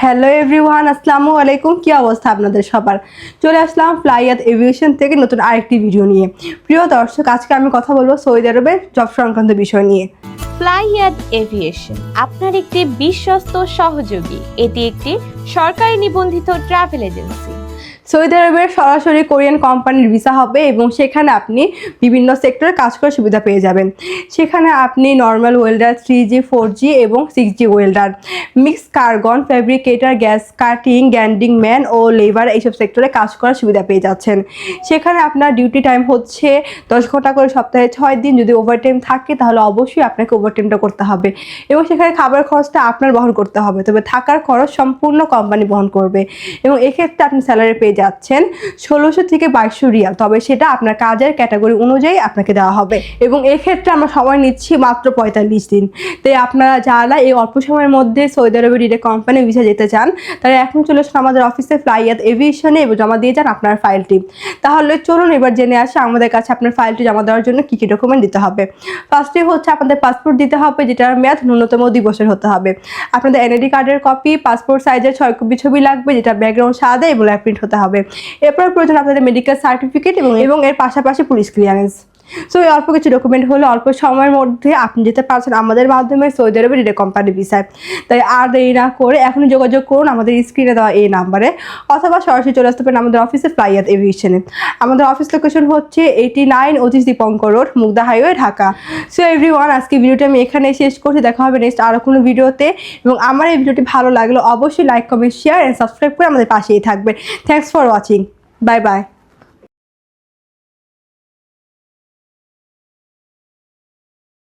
Hello everyone, আসসালামু আলাইকুম। কি অবস্থা আপনাদের সবার? চলে আসলাম ফ্লাইয়াত এভিয়েশন থেকে নতুন আরেকটি ভিডিও নিয়ে। প্রিয় দর্শক, আজকে আমি কথা বলবো সৌদি আরবের জব সংক্রান্ত বিষয় নিয়ে। ফ্লাইয়াত এভিয়েশন আপনার একটি বিশ্বস্ত সহযোগী। এটি একটি সরকারি নিবন্ধিত ট্রাভেল এজেন্সি। সৌদি আরবের সরাসরি কোরিয়ান কোম্পানির ভিসা হবে এবং সেখানে আপনি বিভিন্ন সেক্টরে কাজ করার সুবিধা পেয়ে যাবেন। সেখানে আপনি নর্মাল ওয়েল্ডার, 3G, 4G এবং 6G ওয়েল্ডার, মিক্স কার্গন, fabricator, gas cutting, grinding man ও লেবার এইসব সেক্টরে কাজ করার সুবিধা পেয়ে যাচ্ছেন। সেখানে আপনার ডিউটি টাইম হচ্ছে 10 ঘন্টা করে, সপ্তাহে 6 দিন। যদি ওভারটাইম থাকে তাহলে অবশ্যই আপনাকে ওভারটাইমটা করতে হবে এবং সেখানে খাবার খরচটা আপনার বহন করতে হবে, তবে থাকার খরচ সম্পূর্ণ কোম্পানি বহন করবে এবং এক্ষেত্রে আপনি স্যালারি পেয়ে যাচ্ছেন 1600 থেকে 2200 রিয়াল, তবে সেটা আপনার কাজের ক্যাটাগরি অনুযায়ী আপনাকে দেওয়া হবে এবং এক্ষেত্রে আমরা সময় নিচ্ছি মাত্র 45 দিন। তাই আপনারা যারা এই অল্প সময়ের মধ্যে সৌদি আরবের ডিরেক্ট কোম্পানি ভিসা যেতে চান তারা এখন চলে আসুন আমাদের অফিসে ফ্লাইয়াত এভিয়েশনে এবং জমা দিয়ে যান আপনার ফাইলটি। তাহলে চলুন এবার জেনে আসি আমাদের কাছে আপনার ফাইলটি জমা দেওয়ার জন্য কী কী ডকুমেন্ট দিতে হবে। ফার্স্টে হচ্ছে আপনাদের পাসপোর্ট দিতে হবে, যেটার মেয়াদ ন্যূনতম 2 বছর হতে হবে। আপনাদের এনআইডি কার্ডের কপি, পাসপোর্ট সাইজের 6 কপি ছবি লাগবে, যেটা ব্যাকগ্রাউন্ড সাদা এবং ল্যাপ প্রিন্ট হতে হবে। এরপর প্রয়োজন আপনাদের মেডিকেল সার্টিফিকেট এবং এর পাশাপাশি পুলিশ ক্লিয়ারেন্স। সো এই অল্প কিছু ডকুমেন্ট হলে অল্প সময়ের মধ্যে আপনি যেতে পারছেন আমাদের মাধ্যমে সৌদি আরবের ডিরেক্ট কোম্পানি ভিসায়। তাই আর দেরি না করে এখনই যোগাযোগ করুন আমাদের স্ক্রিনে দেওয়া এই নাম্বারে, অথবা সরাসরি চলে আসতে পারেন আমাদের অফিসে ফ্লাইয়াত এভিয়েশনে। আমাদের অফিস লোকেশন হচ্ছে 89 Atish Dipankar road, Mugda highway, Dhaka. So everyone, আজকে ভিডিওটি আমি এখানে শেষ করছি। দেখা হবে নেক্সট আরও কোনো ভিডিওতে এবং আমার এই ভিডিওটি ভালো লাগলে অবশ্যই like, comment, share and subscribe করে আমাদের পাশেই থাকবে। Thanks for watching. Bye bye.